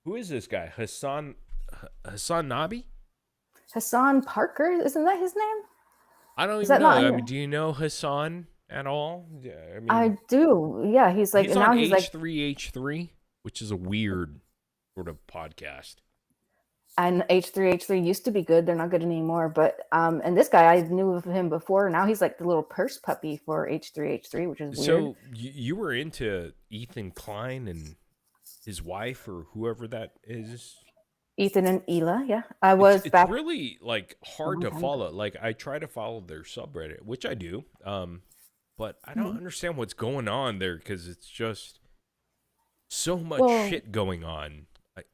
Who is this guy? Hasanabi? Hassan Parker, isn't that his name? I don't Is even that know. not? I mean, do you know Hassan at all? Yeah, I I mean, do. Yeah, he's like, he's and on now he's like, H3H3, which is a weird sort of podcast. and H3H3 used to be good. They're not good anymore. But and this guy, I knew of him before. Now he's like the little purse puppy for H3H3, which is weird. So you were into Ethan Klein and his wife or whoever that is. Ethan and Ela, yeah, I was It's back really like a hard long to time ago. follow. Like I try to follow their subreddit, which I do. But I don't Mhm. understand what's going on there because it's just so much Well, shit going on.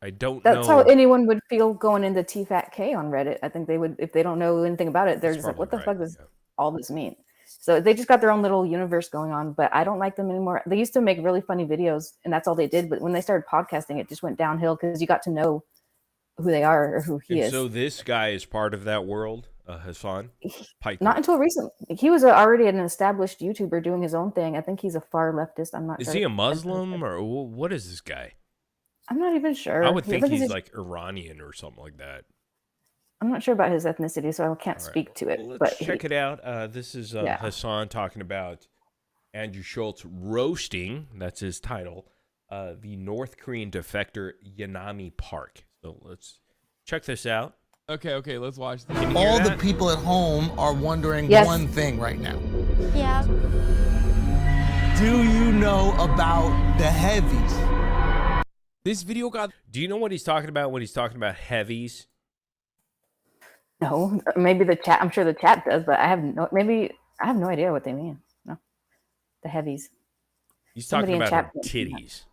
I don't that's how know. anyone would feel going into tfatk on Reddit. I think they would, if they don't know anything about it, they're That's just like, probably what the right. fuck does Yeah. all this mean? So they just got their own little universe going on, but I don't like them anymore. They used to make really funny videos, and that's all they did. But when they started podcasting, it just went downhill because you got to know who they are or who he And is. so this guy is part of that world, Hassan Not Piker. until recently. He was already an established YouTuber doing his own thing. I think he's a far leftist. I'm not Is sure. he a Muslim or what is this guy? I'm not even I sure. would I think think he's he's. like Iranian or something like that. I'm not sure about his ethnicity, so I can't All right. speak to it. Well, let's But check it out. This is yeah. Hassan talking about Andrew Schultz roasting, that's his title, the North Korean defector Yanami Park. So let's check this out. Okay, let's watch this. Can you hear All the that? people at home are wondering Yes. one thing right now. Yeah. Do you know about the heavies? This video got Do you know what he's talking about when he's talking about heavies? No, maybe the chat. I'm sure the chat does, but I have no. Maybe I have no idea what they mean. No, the heavies. He's Somebody talking in about her chat mentioned that. titties.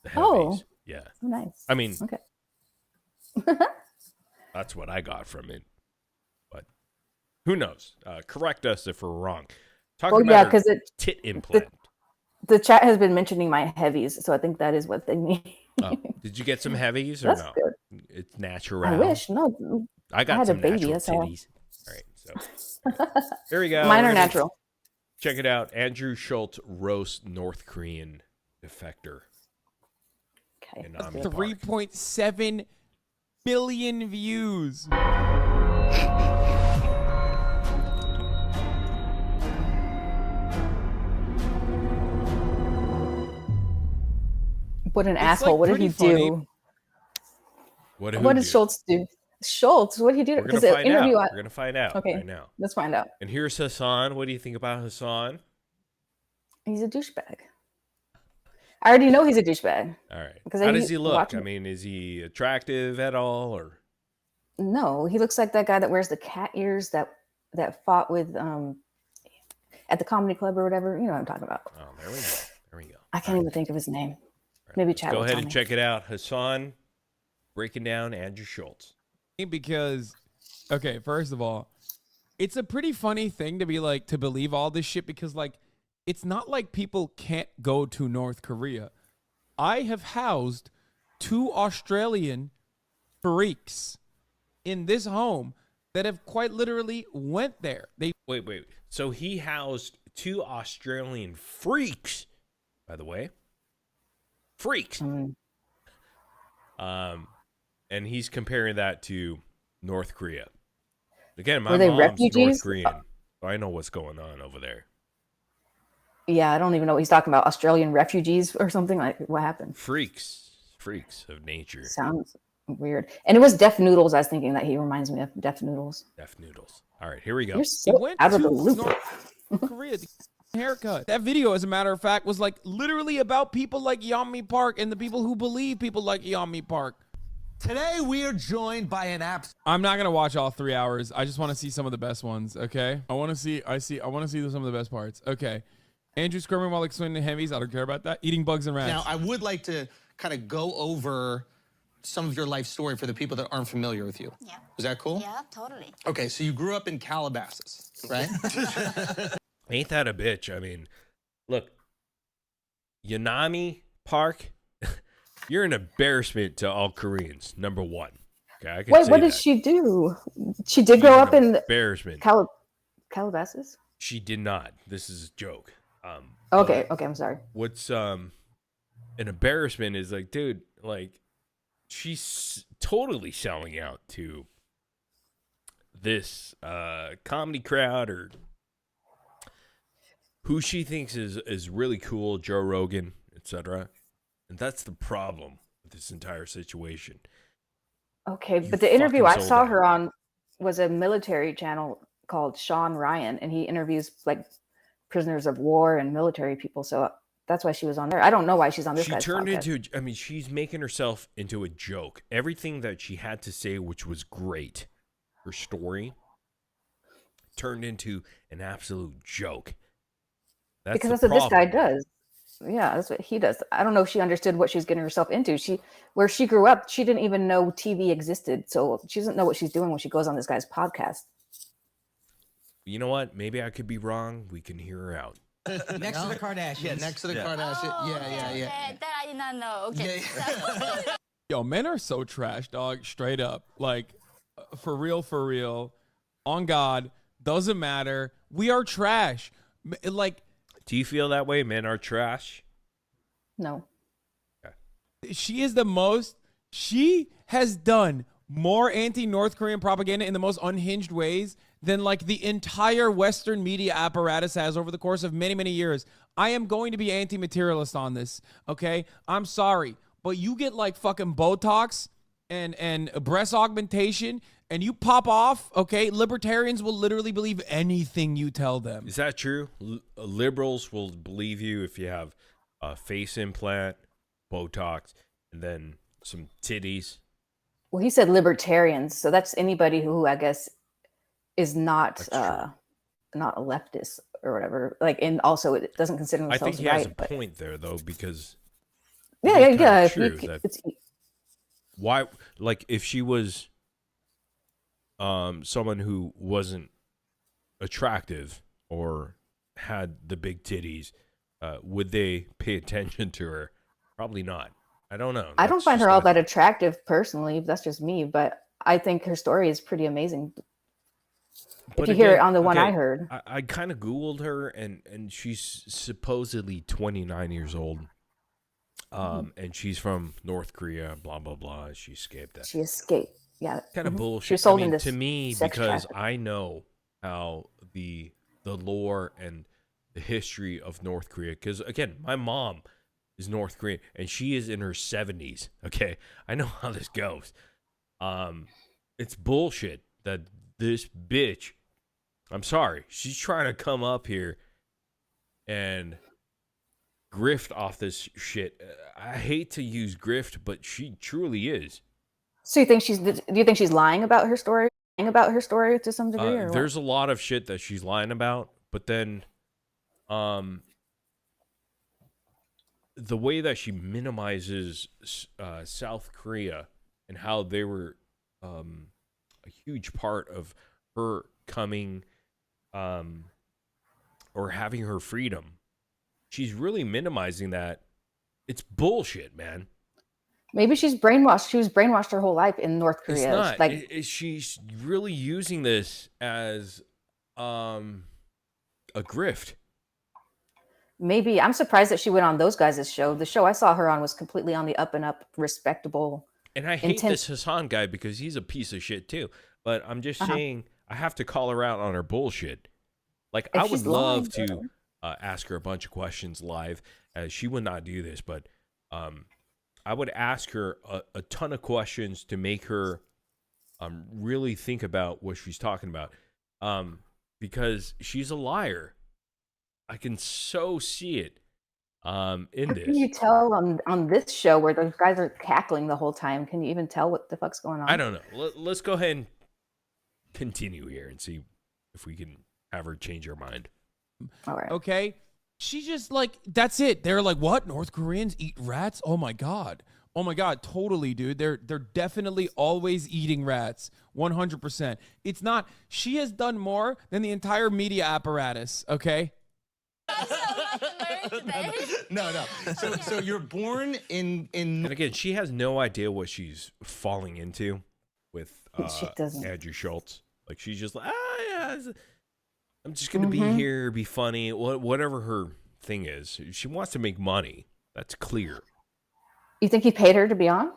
The heavies. Oh. Yeah. Oh, nice. I mean, Okay. that's what I got from it. But who knows? Correct us if we're wrong. Talking Well, about yeah, her because tit implant. the chat has been mentioning my heavies, so I think that is what they mean. Oh, did you get some heavies or That's no? good. It's natural. I wish. No, I got had a some baby, natural that's all. titties. All right, so there we go. mine We're are gonna natural. Check it out. Andrew Schultz roast North Korean defector. Okay. In let's Ami see. Park. 3.7 billion views. What an It's, asshole! like, What did he pretty funny. do? What What did Schultz do? Schultz, what did he do? We're gonna Because the find interview. out. We're gonna find out Okay, right now. let's find out. And here's Hassan. What do you think about Hassan? He's a douchebag. I already know he's a douchebag. All right. Because How I does he look? watch I him. mean, is he attractive at all, or No, he looks like that guy that wears the cat ears that fought with at the comedy club or whatever. You know what I'm talking about. oh, there we go. There we go. I can't even think of his name. All right, Maybe let's chat go will ahead tell and me. check it out. Hassan breaking down Andrew Schultz. Because, okay, first of all, it's a pretty funny thing to be like, to believe all this shit because, like, it's not like people can't go to North Korea. I have housed 2 Australian freaks in this home that have quite literally went there. They Wait. So he housed 2 Australian freaks, by the way. Freaks. Mm. And he's comparing that to North Korea. Again, my Were they mom's North refugees? Korean. So I know what's going on over there. Yeah, I don't even know what he's talking about. Australian refugees or something. Like, what happened? Freaks of nature. Sounds weird. And it was Deaf Noodles. I was thinking that he reminds me of Deaf Noodles. Deaf noodles. All right, here we go. You're He so went out of to the loop. North Korea to get a haircut. That video, as a matter of fact, was like literally about people like Yeonmi Park and the people who believe people like Yeonmi Park. Today we are joined by an I'm not gonna watch all 3 hours. I just want to see some of the best ones. Okay, I want to see some of the best parts. Okay, Andrew squirming while explaining the heavies. I don't care about that. Eating bugs and rats. Now, I would like to kind of go over some of your life story for the people that aren't familiar with you. Yeah. Is that cool? Yeah, totally. Okay, so you grew up in Calabasas, right? Ain't that a bitch? I mean, look, Yanami Park, you're an embarrassment to all Koreans, number one. Okay, I can Wait, say what did that. she do? She did You're grow an up in embarrassment. Calabasas? She did not. This is a joke. Okay, I'm sorry. What's an embarrassment is like, dude, like she's totally selling out to this comedy crowd or who she thinks is really cool, Joe Rogan, etc. And that's the problem with this entire situation. Okay, You but the interview I fucking saw sold her out. on was a military channel called Sean Ryan, and he interviews like prisoners of war and military people. So that's why she was on there. I don't know why she's on this She guy's turned podcast. into, I mean, she's making herself into a joke. Everything that she had to say, which was great, her story, turned into an absolute joke. Because the that's what this guy problem. does. Yeah, that's what he does. I don't know if she understood what she was getting herself into. Where she grew up, she didn't even know TV existed. So she doesn't know what she's doing when she goes on this guy's podcast. You know what? Maybe I could be wrong. We can hear her out. Next to the Kardashians. Yeah, next to the Kardashians. Oh, Yeah. okay. That I did not know. Okay. Yeah. Yo, men are so trash, dog. Straight up. Like, for real. On God. Doesn't matter. We are trash. Like, Do you feel that way? Men are trash? No. she has done more anti-North Korean propaganda in the most unhinged ways than like the entire Western media apparatus has over the course of many, many years. I am going to be anti-materialist on this, okay? I'm sorry, but you get like fucking Botox and breast augmentation and you pop off, okay? Libertarians will literally believe anything you tell them. Is that true? Liberals will believe you if you have a face implant, Botox, and then some titties. Well, he said libertarians, so that's anybody who I guess is not That's true. not a leftist or whatever. Like, and also it doesn't consider I themselves think he has right. a But point there, though, because yeah, it is kinda yeah. If true you, that- it's why, like, if she was someone who wasn't attractive or had the big titties, would they pay attention to her? Probably not. I don't know. I don't That's find just her all my that thought. attractive personally. That's just me, but I think her story is pretty amazing. But If you hear it again, on the one okay, I heard. I kind of Googled her, and she's supposedly 29 years old. And she's from North Korea, blah, blah, blah. She escaped that. She escaped. Yeah. Kind of Mhm. bullshit. She was sold I mean, into to me, sex because trafficking. I know how the lore and the history of North Korea, because again, my mom is North Korean and she is in her 70s. Okay, I know how this goes. It's bullshit that this bitch, I'm sorry, she's trying to come up here and grift off this shit. I hate to use grift, but she truly is. So do you think she's lying about her story? Lying about her story to some degree, or There's a lot of shit that she's lying about, but then the way that she minimizes South Korea and how they were a huge part of her coming or having her freedom, she's really minimizing that. It's bullshit, man. maybe she's brainwashed. She was brainwashed her whole life in North Korea. It's not. Like She's really using this as a grift. maybe I'm surprised that she went on those guys' show. The show I saw her on was completely on the up and up, respectable. And I hate Intense. this Hassan guy because he's a piece of shit too. But I'm just Uh-huh. saying I have to call her out on her bullshit. Like, If I would she's lying, love to ask her a bunch of questions live. She would not do this, but I would ask her a ton of questions to make her really think about what she's talking about. Because she's a liar. I can so see it in How this. can you tell on this show where those guys are cackling the whole time? Can you even tell what the fuck's going on? I don't know. Let's go ahead and continue here and see if we can have her change her mind. All right. Okay? She just like, that's it. They're like, what? North Koreans eat rats? Oh my God. Oh my God. Totally, dude. They're definitely always eating rats. 100%. It's not, she has done more than the entire media apparatus. Okay? No. So you're born in And again, she has no idea what she's falling into with She doesn't. Andrew Schultz. Like, she's just like, yeah, I'm just gonna be here, be funny, whatever her thing is. She wants to make money. That's clear. You think he paid her to be on?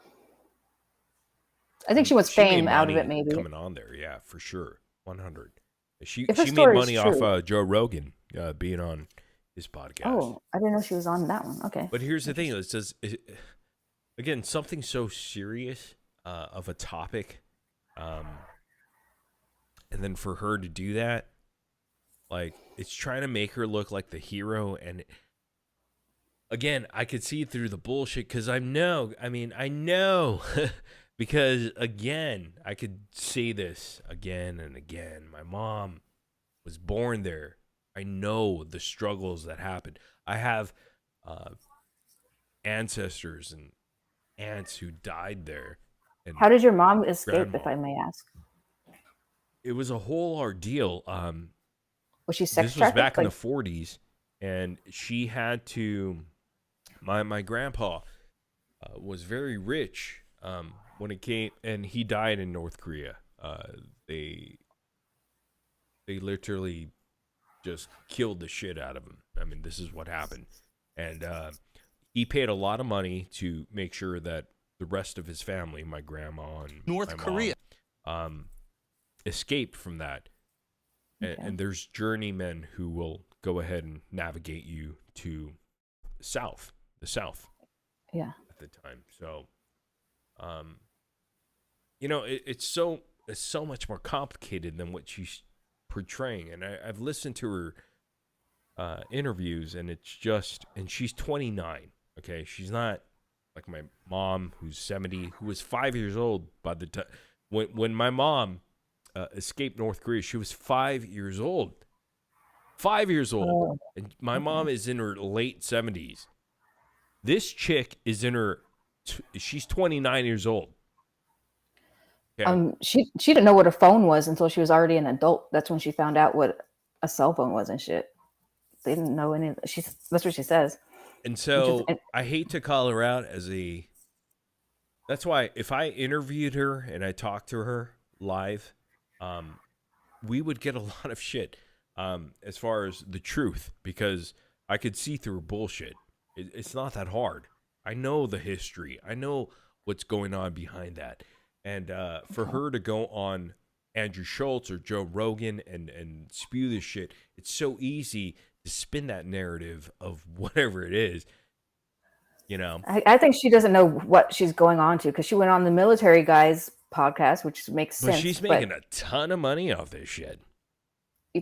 I think she wants made fame out of it, money maybe. coming on there. Yeah, for sure, 100. She If her made story is money off true. Joe Rogan being on his podcast. Oh, I didn't know she was on that one. Okay. But here's the thing: it says again something so serious of a topic, and then for her to do that, like it's trying to make her look like the hero. And again, I could see through the bullshit because I know. Because again, I could say this again and again. My mom was born there. I know the struggles that happened. I have ancestors and aunts who died there. And How did your mom escape, grandma. if I may ask? It was a whole ordeal. Was she sex This was trafficked? back in the Like, 40s, and she had to. My grandpa was very rich when it came, and he died in North Korea. They literally just killed the shit out of him. I mean, this is what happened, and he paid a lot of money to make sure that the rest of his family, my grandma and North my Korea. mom, escaped from that. Okay. And there's journeymen who will go ahead and navigate you to the south yeah. at the time. So, it's so much more complicated than what she's portraying. And I've listened to her interviews, and and she's 29. Okay, she's not like my mom, who's 70, who was 5 years old by the time when my mom escaped North Korea. She was 5 years old. 5 years old. Oh, And my mom is in her late 70s. This chick is in her she's 29 years old. Okay. she didn't know what a phone was until she was already an adult. That's when she found out what a cell phone was and shit. They didn't know any. That's what she says. And so I hate to call her out as a. That's why if I interviewed her and I talked to her live, we would get a lot of shit as far as the truth, because I could see through bullshit. It's not that hard. I know the history. I know what's going on behind that. And for her to go on Andrew Schultz or Joe Rogan and spew this shit, it's so easy to spin that narrative of whatever it is, you know. I think she doesn't know what she's going on to, because she went on the military guy's podcast, which makes But sense. she's making a ton of money off this shit.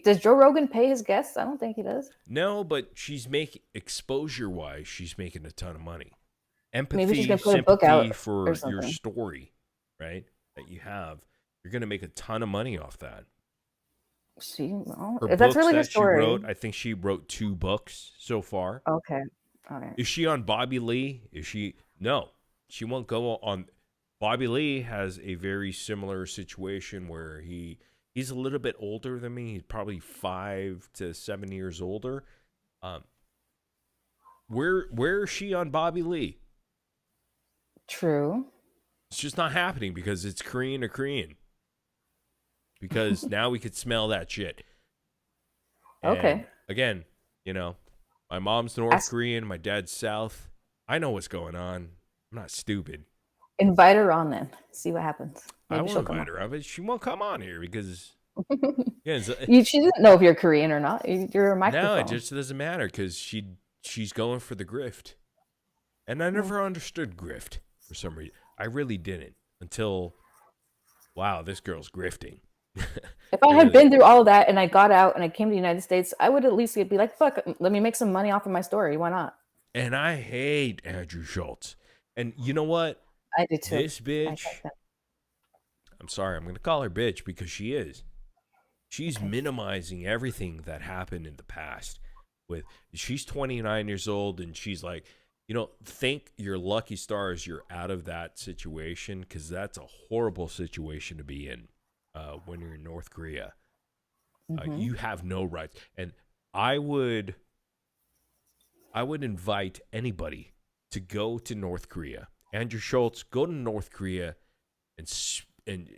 Does Joe Rogan pay his guests? I don't think he does. No, but she's making exposure-wise, she's making a ton of money. Empathy, Maybe she's gonna put a book sympathy out for or your something. story, right? That you have, you're gonna make a ton of money off that. Well, Her if that's books really her that story. she wrote, I think she wrote 2 books so far. Okay. All right. Is she on Bobby Lee? Is she? No, she won't go on. Bobby Lee has a very similar situation where he's a little bit older than me. He's probably 5 to 7 years older. Where is she on Bobby Lee? True. It's just not happening because it's Korean to Korean. Because now we could smell that shit. And Okay. again, my mom's North Korean, my dad's South. I know what's going on. I'm not stupid. Invite her on then. See what happens. I Maybe will she'll come invite her, but she won't come on here because She doesn't know if you're Korean or not. You're a microphone. no, it just doesn't matter because she's going for the grift, and I never understood grift for some reason. I really didn't until, wow, this girl's grifting. If I had been through all of that and I got out and I came to the United States, I would at least be like, fuck, let me make some money off of my story. Why not? And I hate Andrew Schultz. And you know what? I do too. This bitch, I'm sorry, I'm going to call her bitch because she is. She's minimizing everything that happened in the past. She's 29 years old and she's like, think your lucky stars you're out of that situation, because that's a horrible situation to be in when you're in North Korea. You have no rights. And I would invite anybody to go to North Korea. Andrew Schultz, go to North Korea and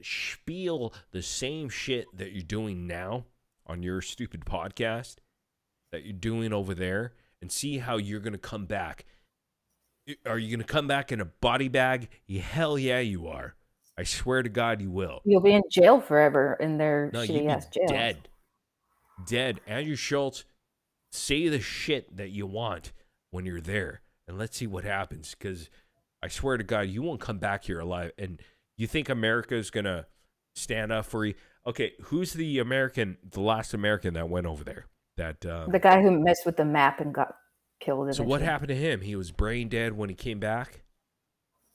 spiel the same shit that you're doing now on your stupid podcast that you're doing over there, and see how you're going to come back. Are you going to come back in a body bag? Hell yeah, you are. I swear to God, you will. You'll be in jail forever in their No, shitty you'd ass be jails. dead. Dead. Andrew Schultz, say the shit that you want when you're there, and let's see what happens. Because I swear to God, you won't come back here alive. And you think America is gonna stand up for you? Okay, who's the last American that went over there? That The guy who messed with the map and got killed. So eventually. what happened to him? He was brain dead when he came back,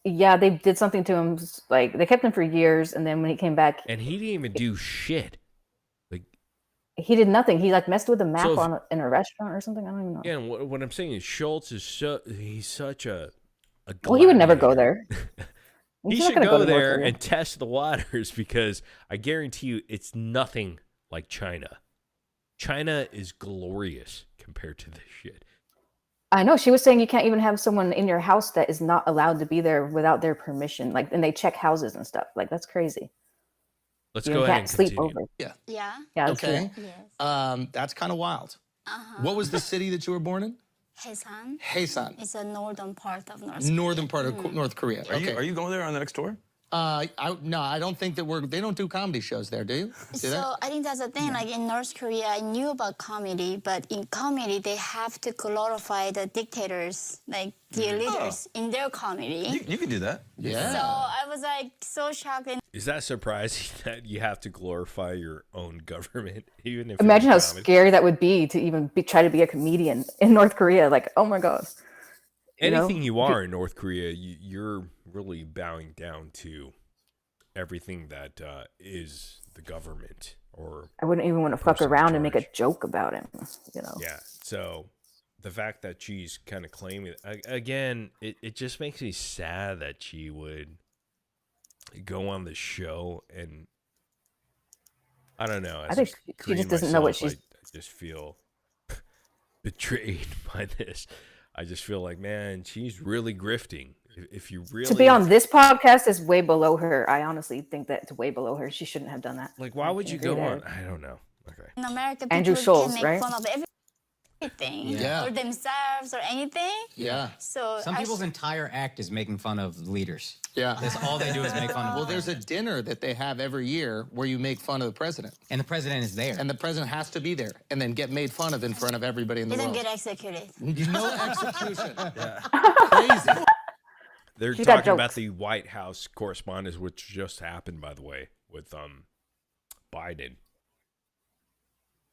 Yeah, they did something to him. Like they kept him for years, and then when he came back, and he didn't even do shit. Like, he did nothing. He like messed with the map So in a restaurant or something. I don't even know. again, what I'm saying is Schultz is he's such a Well, he would never go gladiator. there. He He's not should gonna go to North there Korea. and test the waters because I guarantee you it's nothing like China. China is glorious compared to this shit. I know. She was saying you can't even have someone in your house that is not allowed to be there without their permission. Like, and they check houses and stuff. Like, that's crazy. Let's You go ahead can't and sleep continue. over. Yeah. Yeah. Yeah. That's Okay. true. Yes. That's kind of wild. Uh-huh. What was the city that you were born in? Hasan. Hasan. It's a northern part of North Northern part of North Korea. Okay. Are you going there on the next tour? No, I don't think that they don't do comedy shows there, do you? Do So they? I think that's the thing. Like in North Korea, I knew about comedy, but in comedy, they have to glorify the dictators, like the leaders, in their comedy. You can do that. Yeah. So I was like so shocked. And Is that surprising that you have to glorify your own government, even if Imagine how it's comedy? scary that would be to even try to be a comedian in North Korea. Like, oh my god. Anything you are in North Korea, you're really bowing down to everything that is the government or I wouldn't even want to fuck person in around and make a charge. joke about him. Yeah. So the fact that she's kind of claiming again, it just makes me sad that she would go on the show and I don't know. I think she just doesn't know what she's. I just feel betrayed by this. I just feel like, man, she's really grifting. If you really To be on this podcast is way below her. I honestly think that it's way below her. She shouldn't have done that. like, why I would can you agree go there. on? I don't know. Okay. in America, Andrew people Schultz, can make right? fun of everything Yeah. or themselves or anything. Yeah. So Some I people's entire act is making fun of leaders. Yeah. That's all they do is make fun of. Well, the there's a president. dinner that they have every year where you make fun of the president, And the president is there. and the president has to be there, and then get made fun of in front of everybody in the didn't world. get executed. No execution. Crazy. They're She's got talking about jokes. the White House correspondence, which just happened, by the way, with Biden.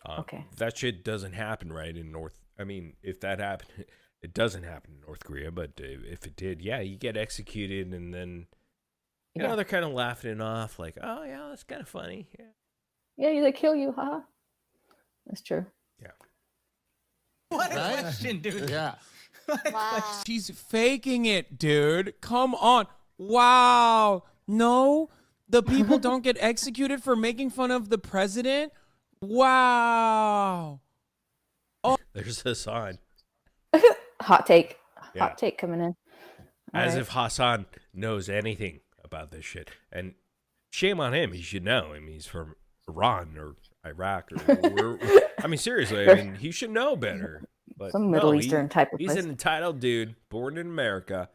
Okay. That shit doesn't happen, right? I mean, if that happened, it doesn't happen in North Korea. But if it did, yeah, you get executed, and then you know they're kind of laughing it off, like, oh yeah, that's kind of funny. Yeah. Yeah, they kill you, huh? That's true. What a Right? question, dude. Yeah. Wow. She's faking it, dude. Come on. Wow. No, the people don't get executed for making fun of the president. Wow. There's Hassan, Hot take. Yeah. Hot take coming in. as Alright. if Hassan knows anything about this shit. And shame on him. He should know. I mean, he's from Iran or Iraq or I mean, seriously. I mean, he should know better. But Some Middle no, Eastern type of He's place. an entitled dude born in America,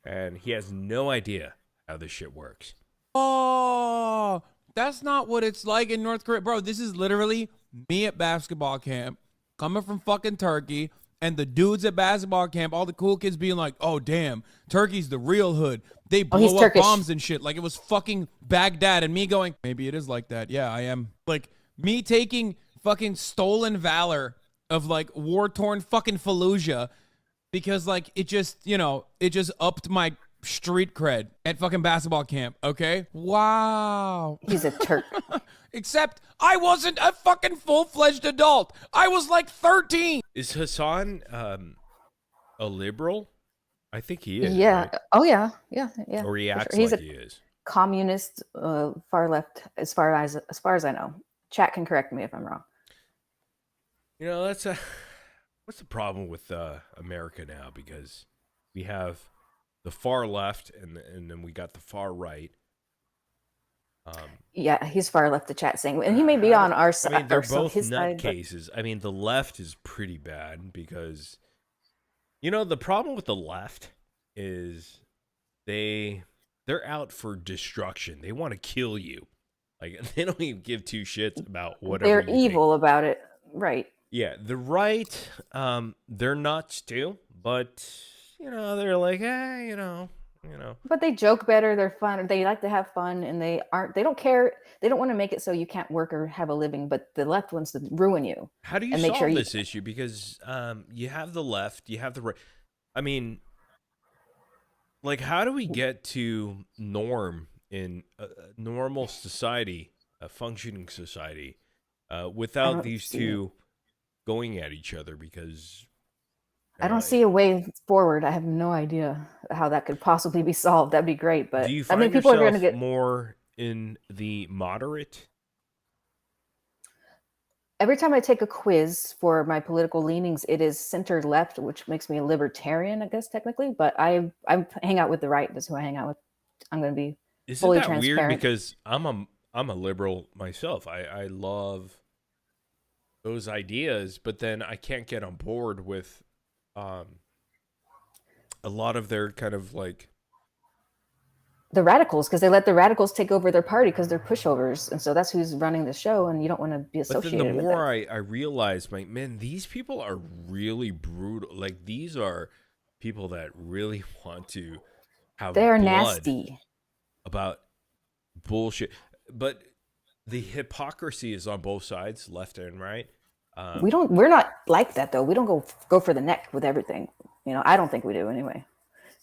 and he has no idea how this shit works. Oh, that's not what it's like in North Korea. Bro, this is literally me at basketball camp coming from fucking Turkey and the dudes at basketball camp, all the cool kids being like, oh, damn, Turkey's the real hood. They he's blow up Turkish. bombs and shit. Like it was fucking Baghdad and me going, maybe it is like that. Yeah, I am. Like me taking fucking stolen valor of like war-torn fucking Fallujah because like it just, it just upped my street cred at fucking basketball camp, okay? Wow. He's a Turk. Except I wasn't a fucking full-fledged adult. I was like 13. Is Hassan a liberal? I think he is. Yeah. right? Oh yeah. Yeah. Yeah. Or he for sure. acts He's like a he is. communist, far left, as far as I know. Chat can correct me if I'm wrong. You know, what's the problem with America now? Because we have the far left, and then we got the far right. Yeah, he's far left. The chat saying, and he may be on our I side. mean, they're or so both his side, but- nutcases. I mean, the left is pretty bad because, the problem with the left is they're they're out for destruction. They want to kill you. Like they don't even give two shits about whatever. They're you think. evil about it, right? Yeah, the right, they're nuts too, but they're like, But they joke better. They're fun. They like to have fun, and they don't care. They don't want to make it so you can't work or have a living. But the left wants to ruin you. How do you and make solve sure this issue? Because you have the left, you have the right. I mean, like, how do we get to norm in a normal society, a functioning society, without these two going at each other? Because I don't see a way forward. I have no idea how that could possibly be solved. That'd be great, but do you find I mean, people are going to yourself get more in the moderate? every time I take a quiz for my political leanings, it is center left, which makes me a libertarian, I guess technically. But I hang out with the right. That's who I hang out with. I'm going to be Isn't fully that weird? transparent. Because I'm a liberal myself. I love those ideas, but then I can't get on board with a lot of their kind of like the radicals, because they let the radicals take over their party because they're pushovers, and so that's who's running the show, and you don't want to be But associated then the with more it. I realize, like, man, these people are really brutal. Like, these are people that really want to have They are blood nasty. about bullshit. But the hypocrisy is on both sides, left and right. We're not like that though. We don't go for the neck with everything. I don't think we do anyway.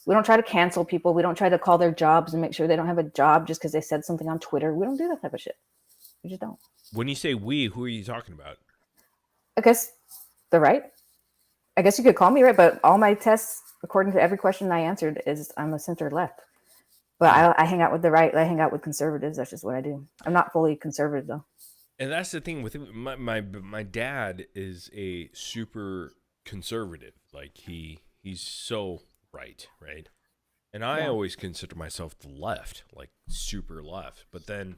We don't try to cancel people. We don't try to call their jobs and make sure they don't have a job just because they said something on Twitter. We don't do that type of shit. We just don't. When you say we, who are you talking about? I guess the right. I guess you could call me right, but all my tests, according to every question I answered, is I'm a center left. But I hang out with the right. I hang out with conservatives. That's just what I do. I'm not fully conservative though. And that's the thing with my dad is a super conservative. Like he's so right. And I always consider myself the left, like super left. But then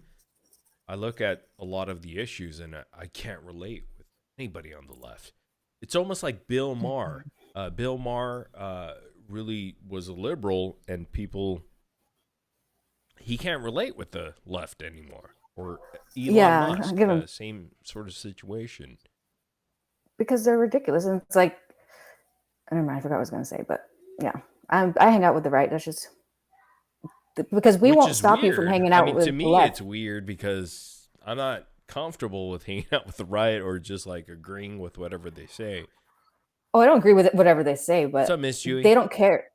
I look at a lot of the issues and I can't relate with anybody on the left. It's almost like Bill Maher. Bill Maher really was a liberal, and he can't relate with the left anymore. Or Elon Musk, give him same sort of situation. because they're ridiculous, and it's like, never mind. I forgot what I was going to say, but yeah, I hang out with the right. That's just because we Which won't is stop you from weird. hanging out I mean, with to me, the left. it's weird because I'm not comfortable with hanging out with the right or just like agreeing with whatever they say. Oh, I don't agree with it, whatever they say, but What's up, Miss Chewy? they don't care.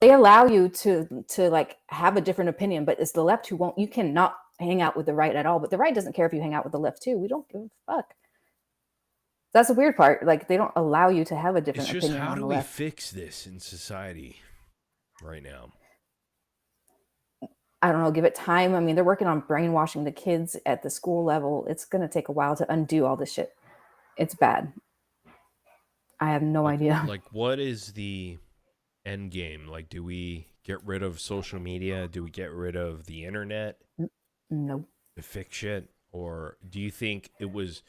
They allow you to like have a different opinion, but it's the left who won't. You cannot hang out with the right at all. But the right doesn't care if you hang out with the left too. We don't give a fuck. That's the weird part. Like they don't allow you to have a different It's just opinion how on do the we left. fix this in society right now? I don't know. Give it time. I mean, they're working on brainwashing the kids at the school level. It's going to take a while to undo all this shit. It's bad. I have no idea. Like, what is the end game? Like, do we get rid of social media? Do we get rid of the internet No. to fix shit? Or do you think it was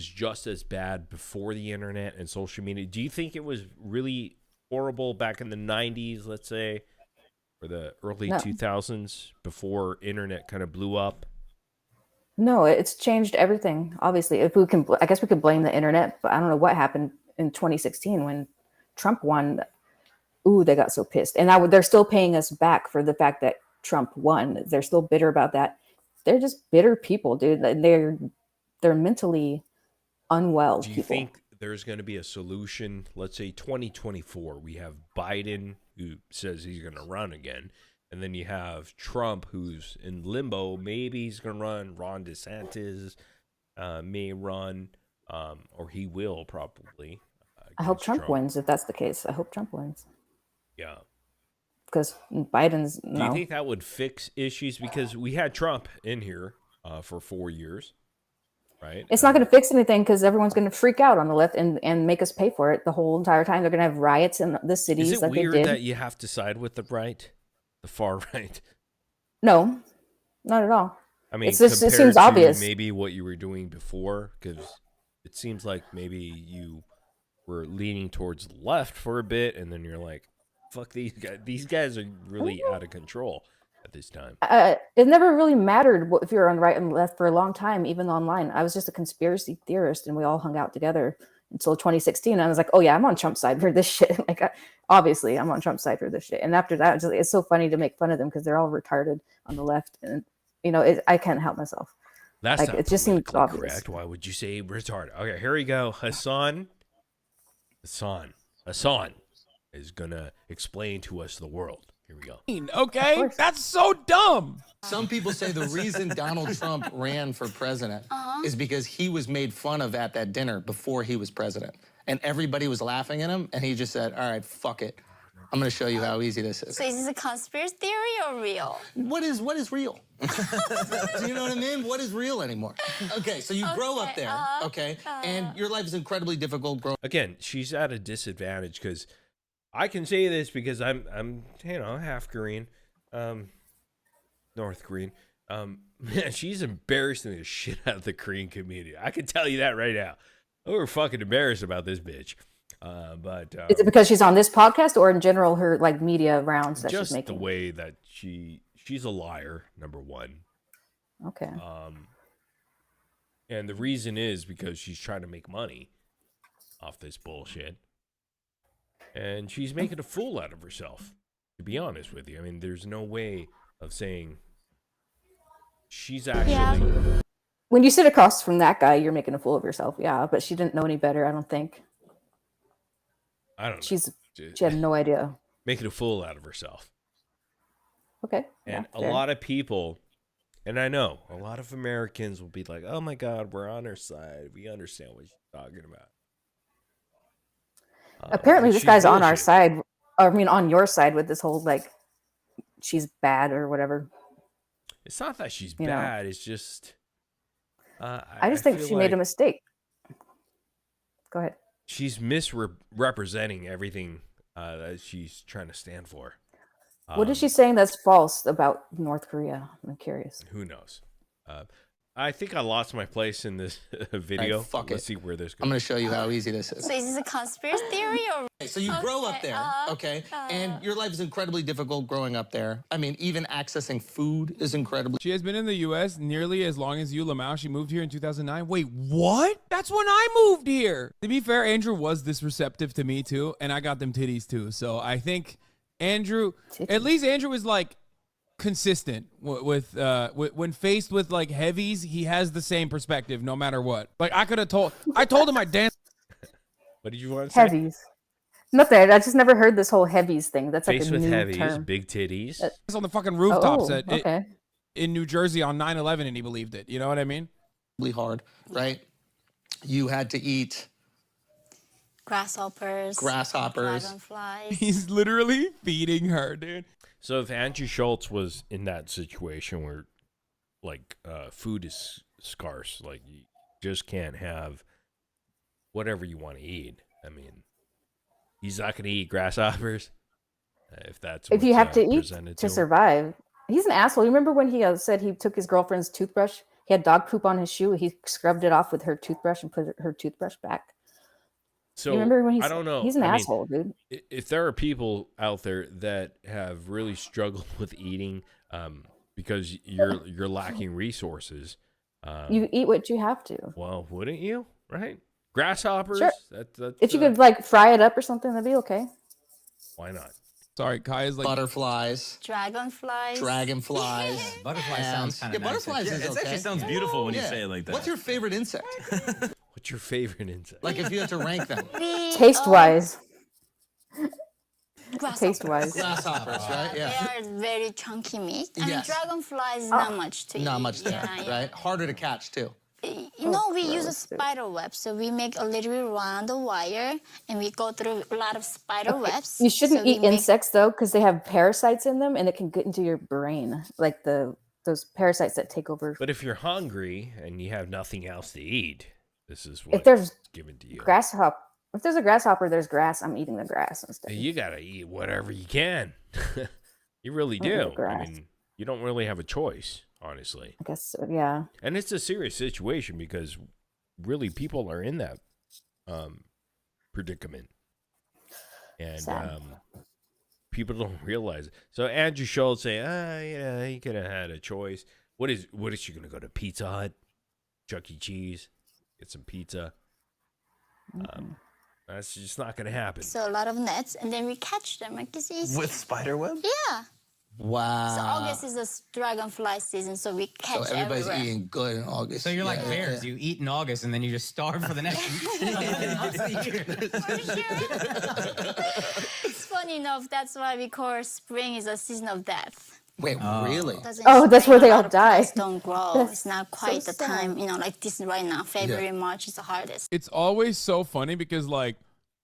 just as bad before the internet and social media? Do you think it was really horrible back in the 90s, let's say, or the early 2000s before internet kind of blew up? No, it's changed everything. Obviously, if we can, I guess we could blame the internet, but I don't know what happened in 2016 when Trump won. Ooh, they got so pissed, and they're still paying us back for the fact that Trump won. They're still bitter about that. They're just bitter people, dude. They're mentally unwell. Do you people. think there's going to be a solution? Let's say 2024, we have Biden who says he's going to run again. And then you have Trump, who's in limbo. Maybe he's going to run. Ron DeSantis may run, or he will probably. I hope Trump wins if that's the case. I hope Trump wins. Yeah. Because Biden's Do you think that would fix issues? Because we had Trump in here for 4 years, right? It's not going to fix anything because everyone's going to freak out on the left and make us pay for it the whole entire time. They're going to have riots in the cities. Is it like weird they did. that you have to side with the right, the far right? No, not at all. I mean, it seems compared to obvious. maybe what you were doing before, because it seems like maybe you were leaning towards the left for a bit, and then you're like, "Fuck these guys! These guys are really out of control." at this time. It never really mattered if you were on the right and left for a long time, even online. I was just a conspiracy theorist, and we all hung out together until 2016. I was like, oh yeah, I'm on Trump's side for this shit. Like, obviously, I'm on Trump's side for this shit. And after that, it's so funny to make fun of them because they're all retarded on the left, and I can't help myself. That's like, not it just seems politically obvious. correct. Why would you say retarded? Okay, here we go. Hassan is gonna explain to us the world. Here we go. Okay, that's so dumb. Some people say the reason Donald Trump ran for president is because he was made fun of at that dinner before he was president. And everybody was laughing at him, and he just said, all right, fuck it. I'm going to show you how easy this is. So is this a conspiracy theory or real? What is real? Do you know what I mean? What is real anymore? Okay, so you grow up there, okay, and your life is incredibly difficult growing. Again, she's at a disadvantage because I can say this because I'm half Korean, North Korean. Man, she's embarrassing the shit out of the Korean community. I can tell you that right now. We're fucking embarrassed about this bitch. But is it because she's on this podcast, or in general her like media rounds that just she's making? the way that she's a liar, number one. Okay. And the reason is because she's trying to make money off this bullshit. And she's making a fool out of herself, to be honest with you. I mean, there's no way of saying she's actually... Yeah. When you sit across from that guy, you're making a fool of yourself. Yeah, but she didn't know any better, I don't think. I don't know. She had no idea. Making a fool out of herself. Okay. And yeah, a lot of people, and I know, a lot of Americans will be like, oh my God, we're on her side. We understand what she's talking about. Apparently this guy's on our side, or I mean on your side with this whole like she's bad or whatever. It's not that she's bad, it's just I just think she made a mistake. Go ahead. She's misrepresenting everything that she's trying to stand for. What is she saying that's false about North Korea? I'm curious. Who knows? I think I lost my place in this video. Right, fuck Let's it. see where this goes. I'm going to show you how easy this is. So is this a conspiracy theory or... Okay, so you grow up there, okay? And your life is incredibly difficult growing up there. I mean, even accessing food is incredibly... She has been in the U.S. nearly as long as you, Lamau. She moved here in 2009. Wait, what? That's when I moved here. To be fair, Andrew was this receptive to me, too. And I got them titties, too. So I think Andrew... At least Andrew is, like, consistent with when faced with like heavies. He has the same perspective no matter what. Like I told him I danced. What did you want to say? Heavies. Nothing. I just never heard this whole heavies thing. That's like Faced a with new heavies, term. big titties. On the fucking rooftops okay. in New Jersey on 9/11, and he believed it. You know what I mean? hard, right? You had to eat grasshoppers, dragonflies. He's literally feeding her, dude. So if Andrew Schultz was in that situation where, like, food is scarce, like you just can't have whatever you want to eat. I mean, he's not going to eat grasshoppers if you have to eat presented to him. survive. He's an asshole. You remember when he said he took his girlfriend's toothbrush? He had dog poop on his shoe. He scrubbed it off with her toothbrush and put her toothbrush back. So you remember when I don't know. He's an asshole, dude. If there are people out there that have really struggled with eating because you're lacking resources, you eat what you have to. Well, wouldn't you? Right? Grasshoppers. Sure. That's, if you could like fry it up or something, that'd be okay. Why not? Sorry, Kai is like butterflies, dragonflies. Butterfly sounds kind of nice. Butterflies is It okay. actually sounds beautiful when you say it like that. What's your favorite insect? What's your favorite insect? Like if you had to rank them. Taste wise. Grasshoppers. Grasshoppers, right? Yeah. They are very chunky meat. And Yes. dragonflies, not much to eat. Not much there, Yeah. right? Harder to catch too. You know, we use a spider web, so we make a little round wire, and we go through a lot of spider webs. You shouldn't So we eat make- insects though, because they have parasites in them, and it can get into your brain, like those parasites that take over. But if you're hungry and you have nothing else to eat, this is what If there's given to you. If there's a grasshopper, there's grass. I'm eating the grass instead. You gotta eat whatever you can. You really do. I mean, you don't really have a choice, honestly. I guess so, yeah. And it's a serious situation because really people are in that predicament. And people don't realize it. So Andrew Schultz saying, yeah, he could have had a choice. What is she gonna go to Pizza Hut, Chuck E. Cheese, get some pizza? That's just not gonna happen. So a lot of nets, and then we catch them. Like it's easy. With spider web? Yeah. Wow. So August is the dragonfly season, so we catch So everybody's everywhere. eating good in August. So you're like bears. You eat in August and then you just starve for the next It's funny enough, that's why we call spring is a season of death. Wait, really? Doesn't Oh, that's spring, where they a lot all of die. plants don't grow. That's It's not so quite the sad. time, like this right now. February, March is the hardest. It's always so funny because like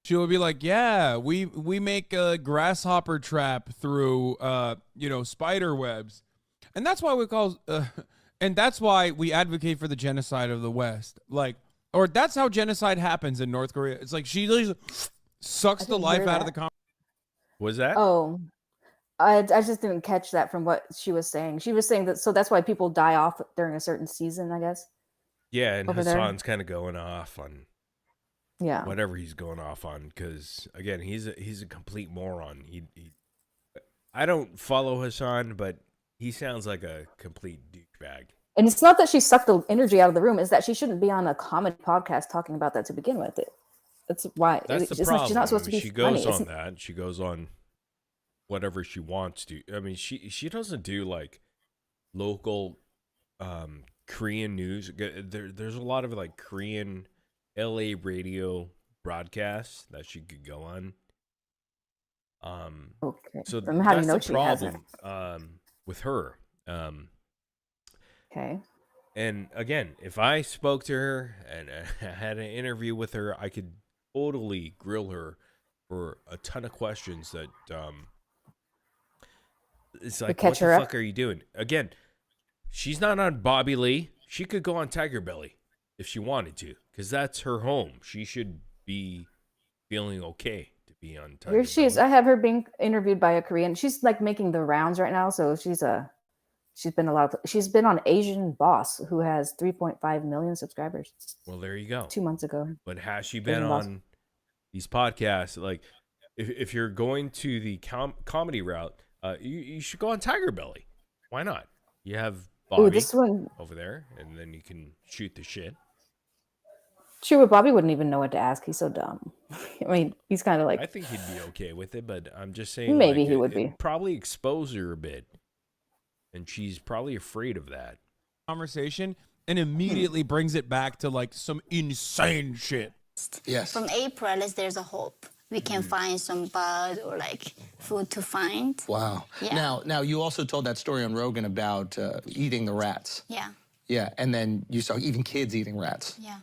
she'll be like, yeah, we make a grasshopper trap through spider webs, and that's why we call and that's why we advocate for the genocide of the West. Like, or that's how genocide happens in North Korea. It's like she literally sucks the didn't life hear out of that. the Was that? Oh, I just didn't catch that from what she was saying. She was saying that, so that's why people die off during a certain season, I guess. Yeah, and over there. Hassan's kind of going off on Yeah. whatever he's going off on because again, he's a complete moron. I don't follow Hassan, but he sounds like a complete douchebag. And it's not that she sucked the energy out of the room, it's that she shouldn't be on a comedy podcast talking about that to begin with. That's why. That's the she's problem. not supposed to be she funny. goes on that. She goes on whatever she wants to. I mean, she doesn't do like local Korean news. There's a lot of like Korean LA radio broadcasts that she could go on. Okay. So Then how do you that's know the she problem hasn't? with her. Okay. And again, if I spoke to her and had an interview with her, I could totally grill her for a ton of questions that it's like, catch what the her up? fuck are you doing? Again, she's not on Bobby Lee. She could go on Tiger Belly if she wanted to, because that's her home. She should be feeling okay to be on Tiger Here she is. Belly. I have her being interviewed by a Korean. She's like making the rounds right now, so she's been on Asian Boss, who has 3.5 million subscribers Well, there you go. 2 months ago. But has she been Asian Boss. on these podcasts? Like, if you're going to the comedy route, you should go on Tiger Belly. Why not? You have Bobby Ooh, this one. over there, and then you can shoot the shit. Sure, but Bobby wouldn't even know what to ask. He's so dumb. I mean, he's kind of like. I think he'd be okay with it, but I'm just saying. Maybe like, he would it'd be. probably expose her a bit, and she's probably afraid of that. conversation and immediately brings it back to like some insane shit. Yes. From April, at least there's a hope. We can find some bud or like food to find. Wow. Yeah. Now you also told that story on Rogan about eating the rats. Yeah, Yeah, and then you saw even kids eating rats. yeah.